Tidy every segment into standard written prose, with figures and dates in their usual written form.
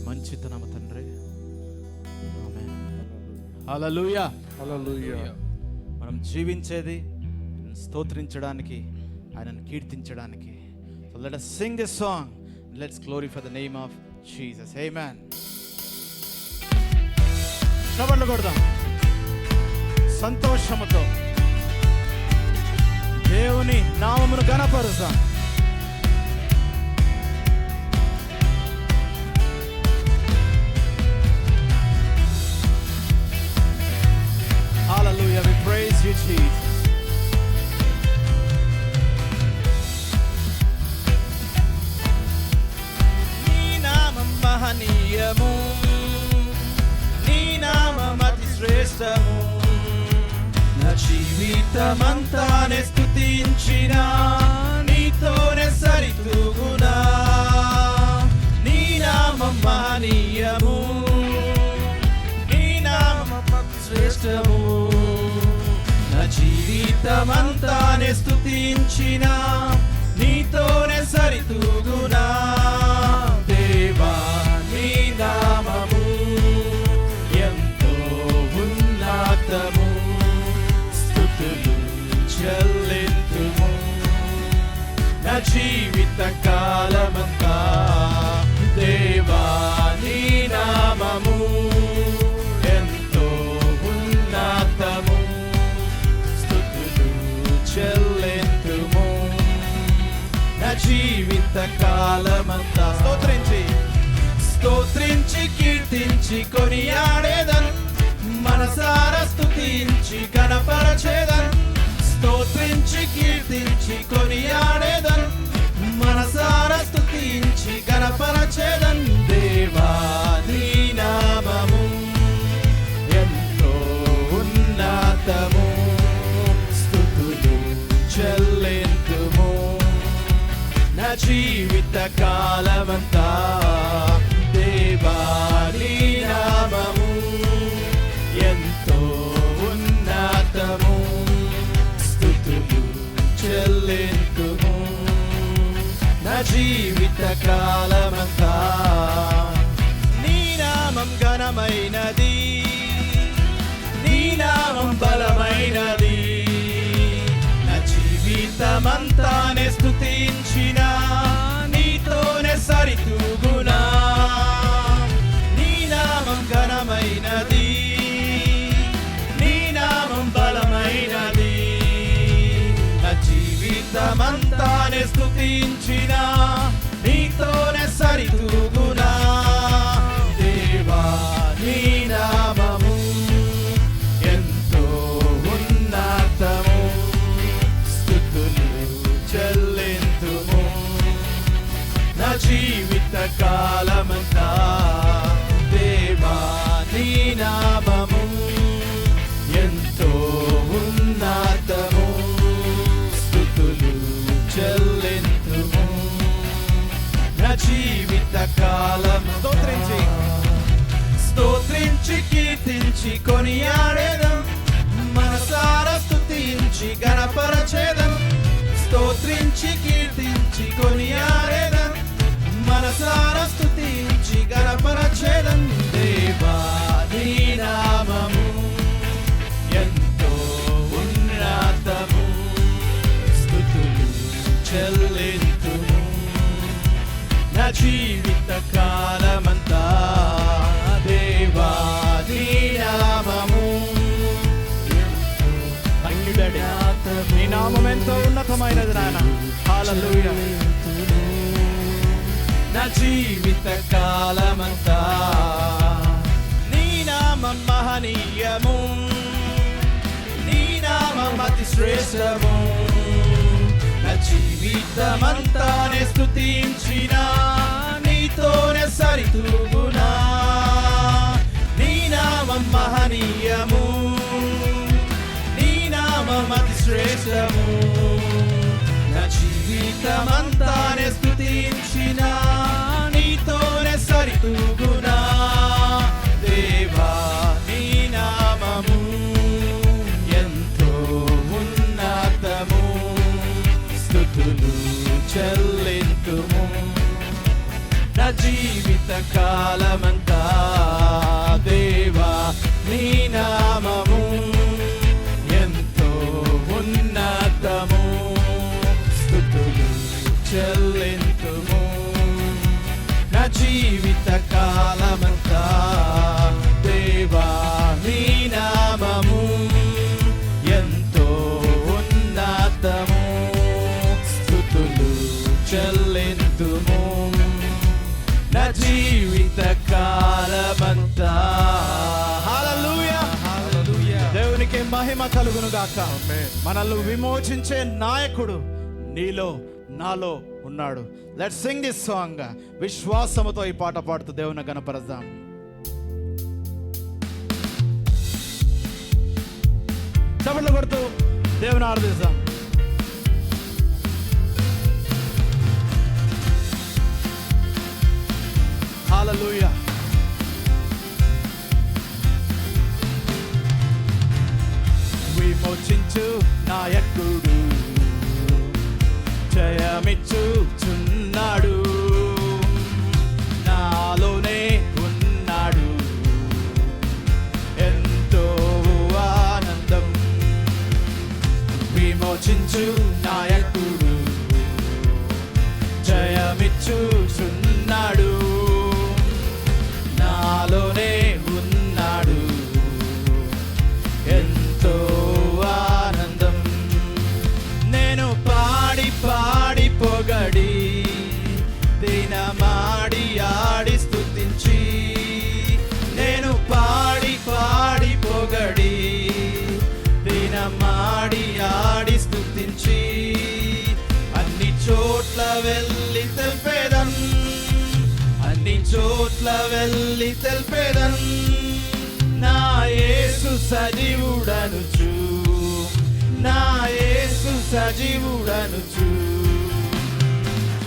మంచితనము తండ్రి. ఆమేన్. హల్లెలూయా. హల్లెలూయా. మనం జీవించేది స్తోత్రించడానికి, ఆయనను కీర్తించడానికి. So let us sing this song. Let's glorify the name of Jesus. Amen. చప్పట్లు కొడదాం సంతోషముతో, దేవుని నామమును ఘనపరుస్తాం. Hallelujah, we praise you, Jesus. నీ నామం మహనీయము, నీ నామం అతి శ్రేష్టము. నా జీవితమంతానే స్తుతించినా నీతోనే సరితూగునా. నీ నామం మహనీయము, నీ నామం అతి శ్రేష్టము. నా జీవితమంతానే స్తుతించినా నీతోనే సరితూగునా. దేవా నీ నామము ఎంతో ఉన్నతము, స్తుతులు చెల్లింతుము. నా జీవిత కాలమంతా దేవా నీ నామము ఎంతో ఉన్నతము, స్తుతులు చెల్లింతుము. నా జీవిత కాలమంతా స్తోత్రించి కీర్తించి కొనియాడేదను, మనసారా స్తుతించి గణపరచేదను. స్తోత్రించి కీర్తించి కొనియాడేదను, మనసారా స్తుతించి గణపరచేదను. దేవా నీ నామము ఎంతో ఉన్నతము, స్తుతులు చెల్లింతుము. నా జీవిత కాలమంతా దేవా నీ నామము ఎంతో ఉన్నతము, స్తుతులు చెల్లింతుము. నా జీవిత కాలమంతా నీ నామం ఘనమైనది, నీ నామం బలమైనది. నా జీవితమంతానే స్తుతించినా నీతోనే సరితూగునా. నీ నామం ఘనమైనది, నీ నామం బలమైనది. నా జీవితమంతానే స్తుతించినా నీతోనే సరితూగునా. దేవా నీ నామము ఎంతో ఉన్నతము, స్తుతులు చెల్లింతుము. నా జీవిత కాలమంతా దేవా నీ నామము ఎంతో ఉన్నతము, స్తుతులు చెల్లింతుము. నా జీవిత స్తుతించి కొనియాడేదం, మనసారా స్తుతించి గణపరచేదం, స్తోత్రించి కీర్తించి కొనియాడేదం, మనసారా స్తుతించి గణపరచేదం. దేవా నీ నామము ఎంతో ఉన్నతము, స్తుతులు చెల్లింతుము నా జీవిత కాలమంతా. దేవా నీ నామము, నీ నామం ఎంతో ఉన్నతమైనది నాయన. హల్లెలూయా. నా జీవిత కాలమంతా నీ నామం మహనీయము, నీ నామం అతి శ్రేష్టము. నా జీవితమంతానే స్తుతించినా నీతోనే సరితూగునా. నీ నామం మహనీయము, నీ నామం అతి శ్రేష్టము. నా జీవితమంతానే స్తుతించినా నీతోనే సరితూగునా. దేవా నీ నామము ఎంతో ఉన్నతము, స్తుతులు చెల్లింతుము నా జీవిత కాలమంతా. దేవా నీ నామము ఎంతో ఉన్నతము, స్తుతులు చెల్లింతుము నా జీవిత కాలమంతా. దేవా నీ నామము ఎంతో ఉన్నతము, స్తుతులు చెల్లింతుము నా జీవిత కాలమంతా. హల్లెలూయా. దేవునికి మహిమ కలుగును గాక. మనల్ని విమోచించే నాయకుడు నీలో నాలో ఉన్నాడు. Let's Singh this song. విశ్వాసముతో ఈ పాట పాడుతూ దేవుని గణపరచుదాం. చప్పట్లు కొడుతూ దేవుని ఆరాధిద్దాం. హల్లెలూయా. విమోచించు నాయకుడు జయమిచ్చుచున్నాడు, నాలోనే ఉన్నాడు ఎంతో ఆనందం. విమోచించు నాయకుడు జయమిచ్చుచున్నాడు, నాలోనే ఉన్నాడు ఎంతో ఆనందం. నేను పాడి పాడి పొగడి దినమాడి ఆడి స్తుతించి, నేను పాడి పాడి పొగడి దినమాడి ఆడి స్తుతించి, అన్ని చోట్ల వెళ్ళి తెల్పేదం, అన్ని చోట్ల వెళ్ళి తెల్పేదం నా యేసు సజీవుడనుచు, నా యేసు సజీవుడనుచు.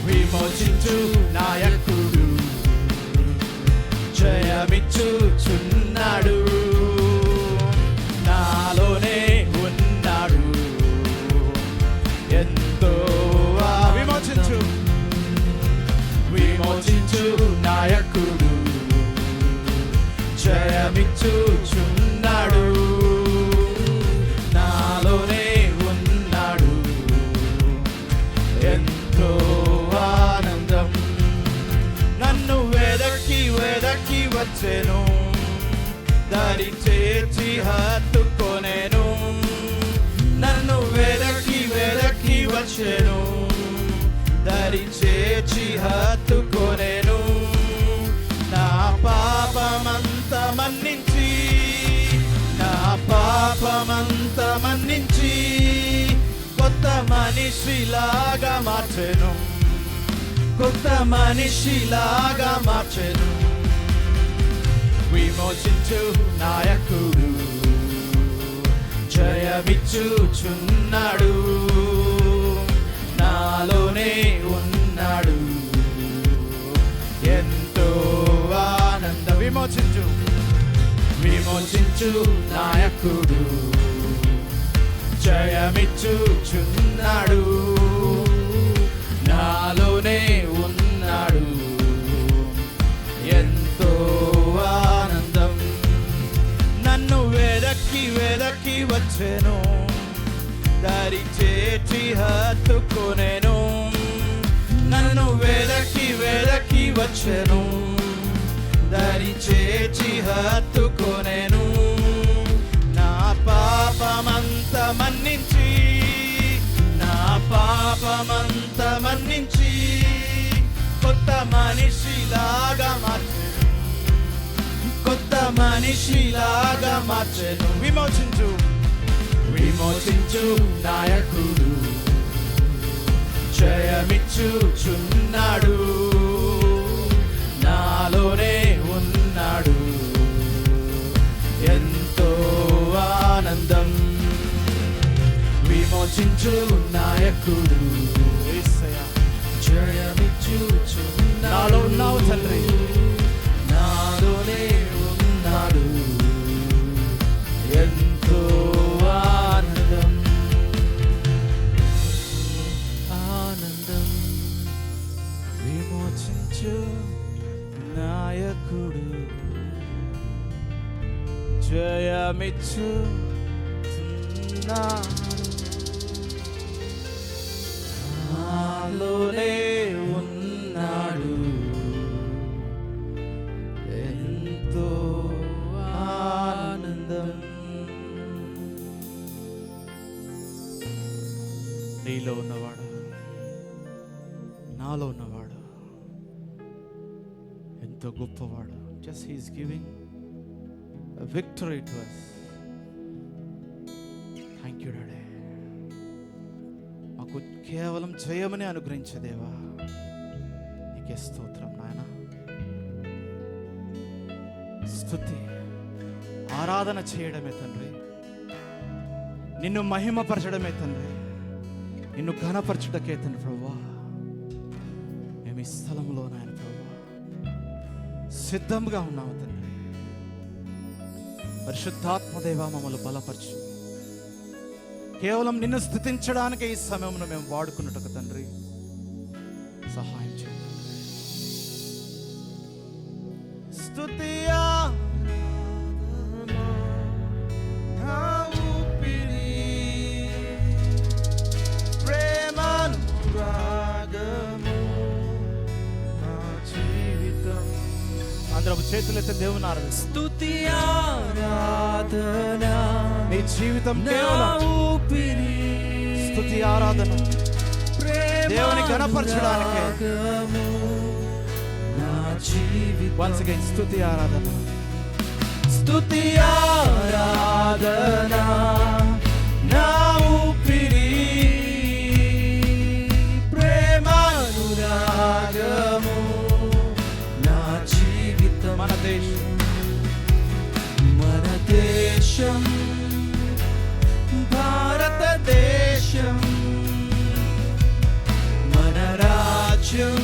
విమోచించు నాయకుడు జయమిచ్చుచున్నాడు, నాలోనే ఉన్నాడు ఎంతో. విమోచించు, విమోచించు నాయకుడు జయమిచ్చుచున్నాడు, నాలోనే ఉన్నాడు ఎంతో ఆనందం. నన్ను వెదకి వెదకి వచ్చెను, దారి చేర్చి హత్తుకొనెను. నన్ను వెదకి వెదకి వచ్చెను, దారి చేర్చి హత్తుకొనెను. నా పాపమంత మన్నించి, నా పాపమంత మన్నించి, కొత్త మనిషిలాగా మార్చెను, కొత్త మనిషిలాగా మార్చెను. విమోచించు నాయకుడు జయమిచ్చుచున్నాడు, నాలోనే ఉన్నాడు ఎంతో ఆనందం. విమోచించు, విమోచించు నాయకుడు జయమిచ్చుచున్నాడు, నాలోనే ఉన్నాడు, ఎంతో ఆనందం. నన్ను వెదకి వెదకి వచ్చెను, దారి చేర్చి హత్తుకొనెను. నన్ను వెదకి వెదకి వచ్చెను, దారి చేర్చి హత్తుకొనెను. నా పాపమంత మన్నించి, నా పాపమంత మన్నించి, కొత్త మనిషిలాగా మార్చెను, కొత్త మనిషిలాగా మార్చెను. విమోచించు, విమోచించు నాయకుడు జయమిచ్చుచున్నాడు, నాలోనే ఉన్నాడు, ఎంతో ఆనందం. విమోచించు నాయకుడు జయమిచ్చుచున్నాడు, నాలో ఉన్నావు తండ్రి, నాలోనే ఉన్నాడు, ఎంతో ఆనందం, ఆనందం. విమోచించు నాయకుడు జయమిచ్చుచున్నాడు, నాలోనే ఉన్నాడు, ఎంతో ఆనందం. నీలో ఉన్నవాడు, నాలో ఉన్నవాడు ఎంతో గొప్పవాడు. Just he is giving a victory to us. Thank you Daddy. మాకు కేవలం జయమని అనుగ్రహించే దేవా, నీకే స్తోత్రం నాయన. స్తుతి ఆరాధన చేయడమే తండ్రి, నిన్ను మహిమపరచడమే తండ్రి, నిన్ను ఘనపరచుటకే తండ్రి ప్రభువా. మేము ఈ స్థలంలో నాయన ప్రభువా సిద్ధంగా ఉన్నాము తండ్రి. పరిశుద్ధాత్మదేవా మమ్మల్ని బలపరచు, కేవలం నిన్ను స్తుతించడానికి ఈ సమయంలో మేము వాడుకున్నట్టుకు తండ్రి సహాయం చేయండి. స్తుతి అందరూ చేతులెత్తి దేవుని ఆరాధన. స్తుతి ఆరాధన, నీ జీవితం కేవలం స్తుతి ఆరాధన, దేవుని ఘనపరచడానికి. Once again, స్తుతి ఆరాధన, స్తుతి ఆరాధన, నా ఊపిరి ప్రేమానురాగము, మన దేశం, మన దేశం భారతదేశం, మన రాజ్యం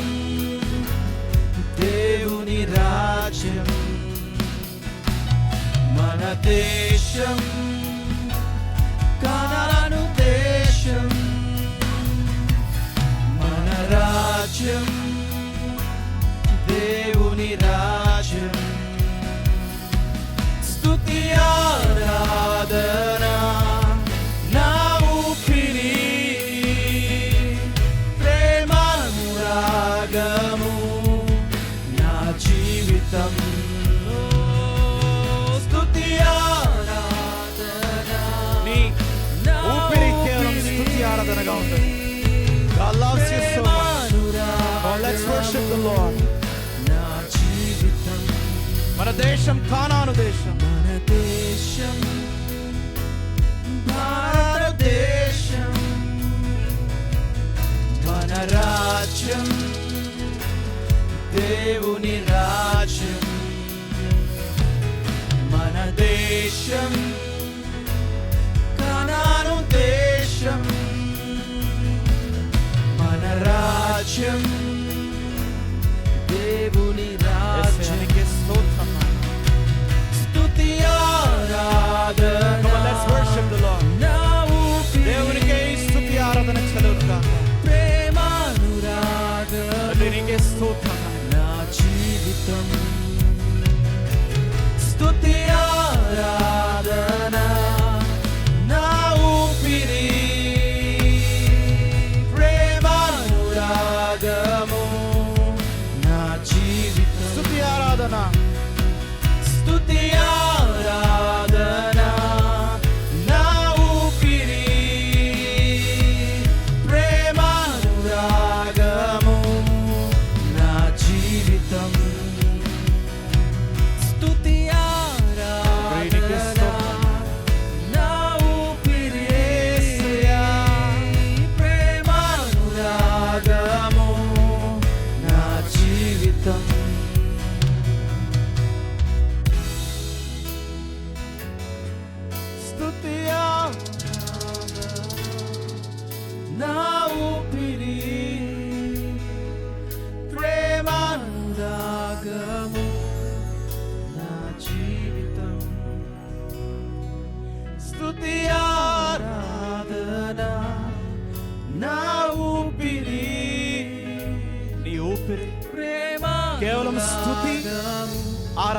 దేవుని రాజ్యం, మన దేశం కానాను దేశం, మన రాజ్యం దేవుని రాజ్యం. స్తుతి ఆరాధన, నా ఊపిరి ప్రేమానురాగము, నా జీవితం. స్తుతి ఆరాధన, నీ ఊపిరి కేవలం స్తుతి ఆరాధనగా ఉంటుంది. God loves you so much. Oh, let's worship the Lord. మన దేశం కానాను దేశం, మన దేశం భారతదేశం, మన రాజ్యం దేవుని రాజ్యం, మన దేశం కానాను దేశం, మన రాజ్యం దేవుని రాజ్యానికి స్తోత్రం. స్తుతి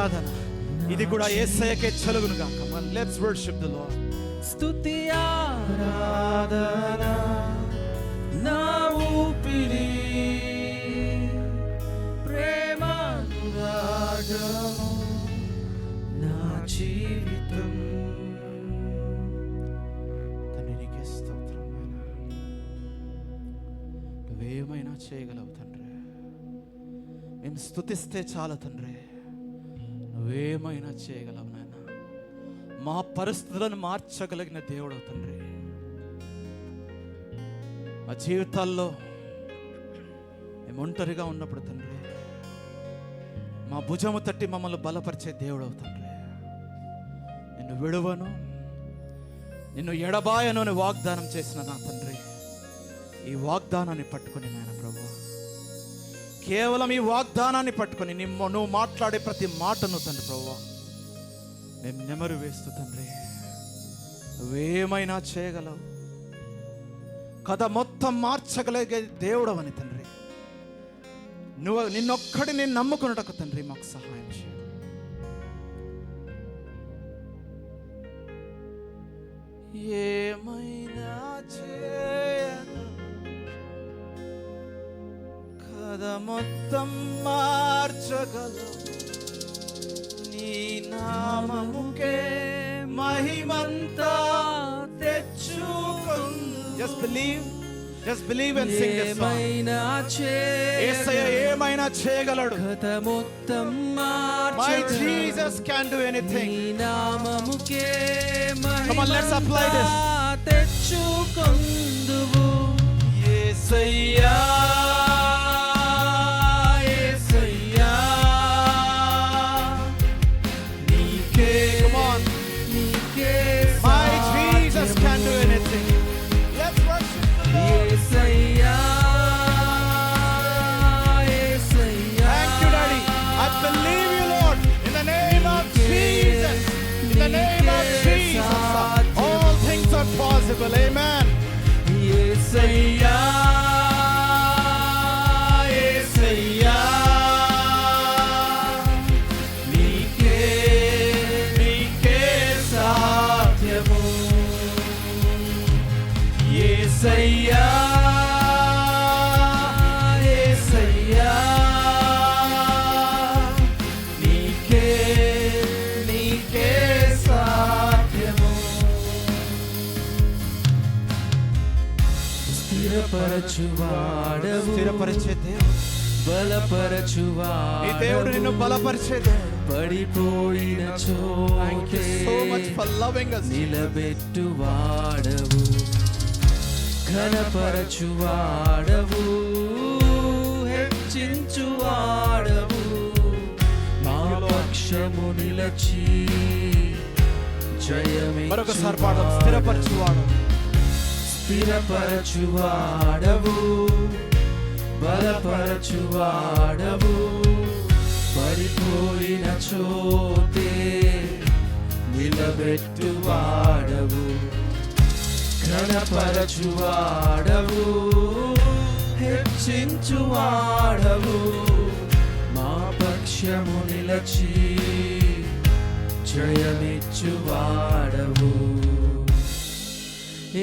ఆరాధన ఇది కూడా యేసయ్యకే చెలుగును గాక. Let's worship the lord. స్తుతి ఆరాధన నా ఊపిరి, ప్రేమానురాగము నా జీవితం. తండ్రి నీకే స్తోత్రం నాయనా. నువ్వేమైనా చేయగలవు తండ్రి. మేము స్తుతిస్తే చాలు తండ్రి, నువ్వేమైనా చేయగలవు నాయన. మా పరిస్థితులను మార్చగలిగిన దేవుడు తండ్రి. మా జీవితాల్లో మేము ఒంటరిగా ఉన్నప్పుడు తండ్రి మా భుజము తట్టి మమ్మల్ని బలపరిచే దేవుడు తండ్రి. నిన్ను విడువను, నిన్ను ఎడబాయను అని వాగ్దానం చేసిన నా తండ్రి, ఈ వాగ్దానాన్ని పట్టుకొని నాయన ప్రభు, కేవలం ఈ వాగ్దానాన్ని పట్టుకొని నువ్వు మాట్లాడే ప్రతి మాటను తండ్రి ప్రభు మేము నెమరు వేస్తూ తండ్రి, నువ్వేమైనా చేయగలవు, కథ మొత్తం మార్చగలిగే దేవుడవని తండ్రి, నువ్వు నిన్నొక్కడి నేను నమ్ముకున్నటకు తండ్రి మాకు సహాయం చేయ. ఏమైనా కథ మొత్తం మార్చగలవు, నీ నామముకే మహిమంతా తెచ్చుకొను. Just believe and sing this song. యేసయ్య ఏమైనా చేయగలడు. కథ మొత్తం My Jesus can do anything. నీ నామముకే Come on, let's apply this. తెచ్చుకొందువు Yesayya. Amen. యేసయ్యా యేసయ్యా నీకే సాధ్యము. యేసయ్యా యేసయ్యా నీకే సాధ్యము. స్థిరపరచువాడవు, స్థిరపరిచే దేవుడు, బలపరచువాడవు, ఈ దేవుడు నిన్ను బలపరిచే దేవుడు. పడిపోయిన చోటే నిలబెట్టువాడవు, ఘనపరచువాడవు, హెచ్చించువాడవు, మా పక్షము నిలచి జయమే. మరొకసారి పాడదాం. స్థిరపరచువాడు, స్థిరపరచువాడవు, బలపరచువాడవు, పడిపోయిన చోటే నిలబెట్టువాడవు, ఘనపరచువాడవు, హెచ్చించువాడవు, మా పక్షము నిలచి జయమిచ్చువాడవు.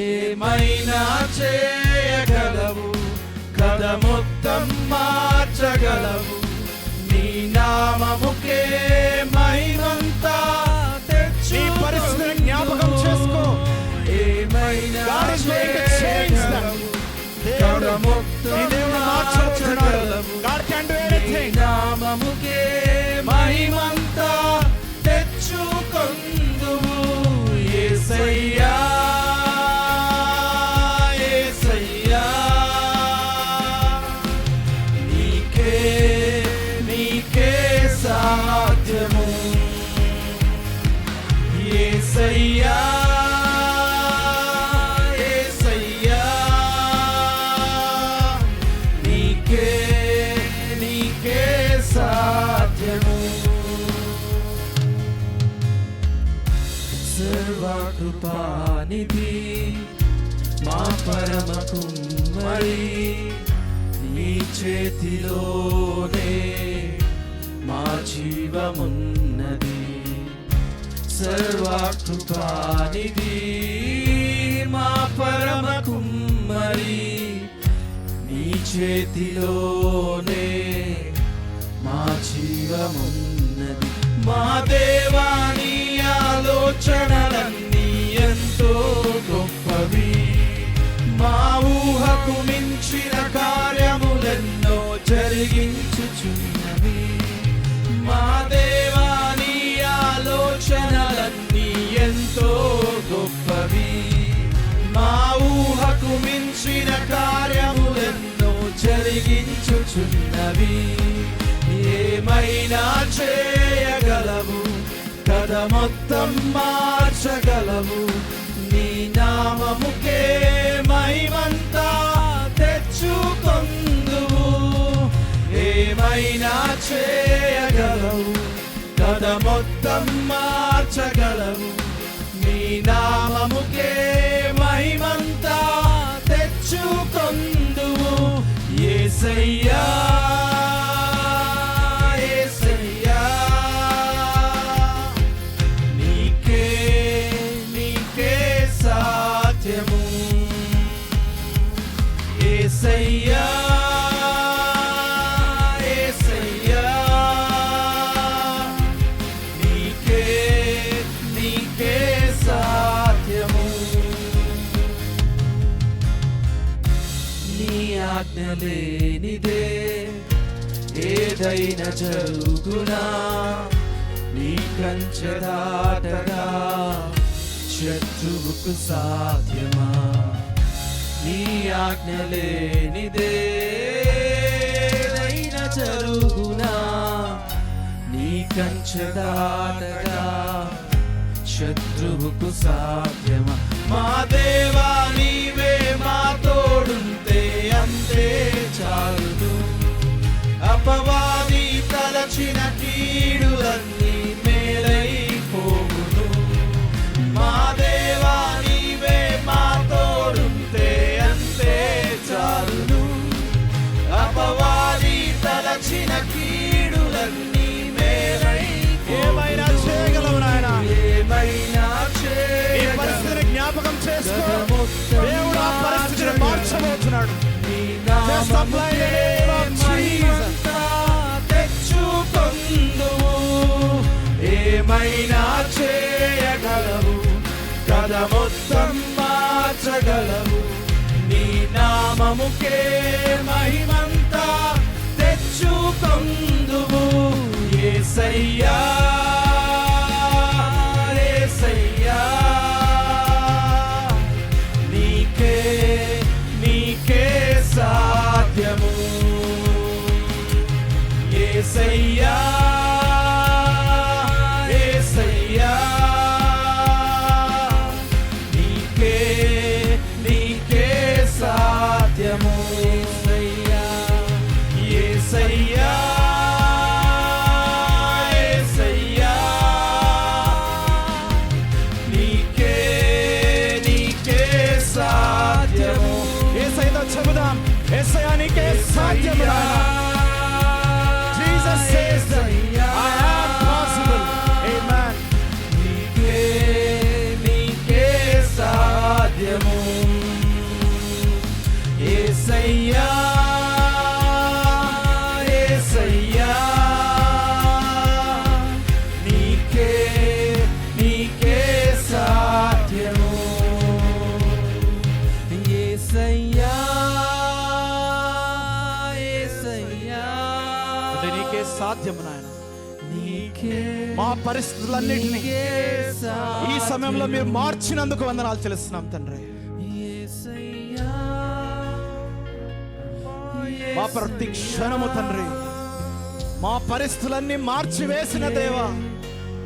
ఏమైనా చేయగలవు, కథ మొత్తం మార్చగలవు, నీ నామముకే మహిమంతా తెచ్చు. నీ పరిస్థితిని జ్ఞాపకం చేసుకో. ఏమైనా చేయగలవు, కథ మొత్తం మార్చగలవు, నీ నామముకే మహిమంతా తెచ్చుకొందువు యేసయ్యా. సాధ్యము యేసయ్యా యేసయ్యా నీకే సాధ్యము. సర్వకృపానిధి మా పరమ కుమ్మరి, నీ చేతిలోనే మా జీవమున్నది. సర్వకృపానిధి మా పరమ కుమ్మరి, నీ చేతిలోనే మా జీవమున్నది. మా దేవా నీ ఆలోచనలన్నీ ఎంతో గొప్పవి, మా ఊహకు మించిన కార్యములెన్నో జరిగించుచున్నవి. మా దేవా నీ ఆలోచనలన్నీ ఎంతో గొప్పవి, మా ఊహకు మించిన కార్యములెన్నో జరిగించుచున్నవి. ఏమైనా చేయగలవు, కథ మొత్తం మార్చగలవు, నీ నామముకే మహిమంతా తెచ్చుకొందువు. ఏమైనా చేయగలవు, కథ మొత్తం మార్చగలవు, నీ నామముకే మహిమంతా తెచ్చుకొందువు. యేసయ్యా యేసయ్యా, నీకే నీకే సాధ్యము. యేసయ్యా యేసయ్యా, నీకే నీకే సాధ్యము. నీ ఆజ్ఞ లేనిదే ఏదైనా జరుగునా, నీ కంచె దాటగా శత్రువుకు సాధ్యమా. నీ ఆజ్ఞ లేనిదే ఏదైనా జరుగునా, నీ కంచె దాటగా శత్రువుకు సాధ్యమా. మా దేవా నీవే మా తోడుంటే అంతే చాలును, అపవాది తలచిన కీడులన్నీ మేలైపోవును. మా దేవా నీవే మా తోడుంటే అంతే చాలును, అపవాది తలచిన కీడులన్నీ మేలైపోవును. ఏమైనా చేయగలవు నాయన, ఏమైనా ఈ పరిస్థితిని జ్ఞాపకం చేసుకో. దేవుడు ఆ పరిస్థితిని మార్చబోతున్నాడు. Just apply the name of Jesus. తెచ్చుకొందువు. ఏమైనా చేయగలవు, కథ మొత్తం మార్చగలవు, నీ నామముకే మహిమంతా తెచ్చుకొందువు. యేసయ్యా యేసయ్యా, నీకే నీకే సాధ్యము. యేసయ్యా యేసయ్యా, నీకే నీకే సాధ్యము. యేసయ్యా యేసయ్యా యేసయ్యా, నీకే నీకే సాధ్యము. యేసయ్యతో చెబుదాం, యేసయ్యా నీకే సాధ్యము నాయనా. Jesus says that I am possible. Amen. నీకే నీకే సాధ్యము. యేసయ్యా యేసయ్యా, నీకే నీకే సాధ్యము. యేసయ్యా యేసయ్యా, అంటే నీకే సాధ్యము నాయన. నీకే మా పరిస్థితులన్నిటినీ ఈ సమయంలో మీరు మార్చినందుకు వందనాలు చెల్లిస్తున్నాం తండ్రి. యేసయ్యా, మా ప్రతి క్షణము తండ్రి, మా పరిస్థితులన్నీ మార్చివేసిన దేవా,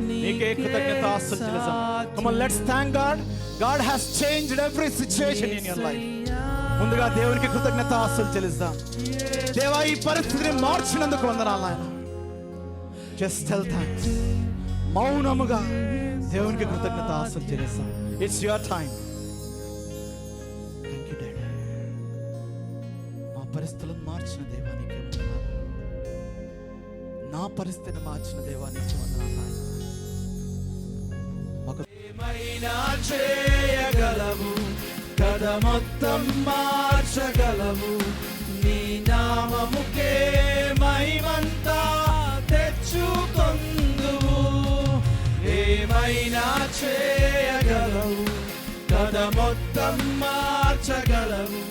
నీకే కృతజ్ఞతాస్తుతులు చెల్లిస్తాం. Come on, let's thank God. God has changed every situation in your life. ముందుగా దేవునికి కృతజ్ఞతాస్తుతులు చెల్లిస్తాం. దేవా ఈ పరిస్థితిని మార్చినందుకు వందనాలు నాయన. Just tell thanks. మౌనముగా దేవునికి కృతజ్ఞతాస్తుతులు చెల్లిస్తాం. It's your time. Thank you, Daddy. మా పరిస్థితులను మార్చిన దేవానికి వందనాలు. నా పరిస్థితిని మార్చిన దేవానికి వందనాలు నాయనా. ఏమైనా చేయగలవు, కథ మొత్తం మార్చగలవు. నీ నామముకే మహిమంతా తెచ్చుకొందువు. ఏమైనా చేయగలవు, కథ మొత్తం మార్చగలవు.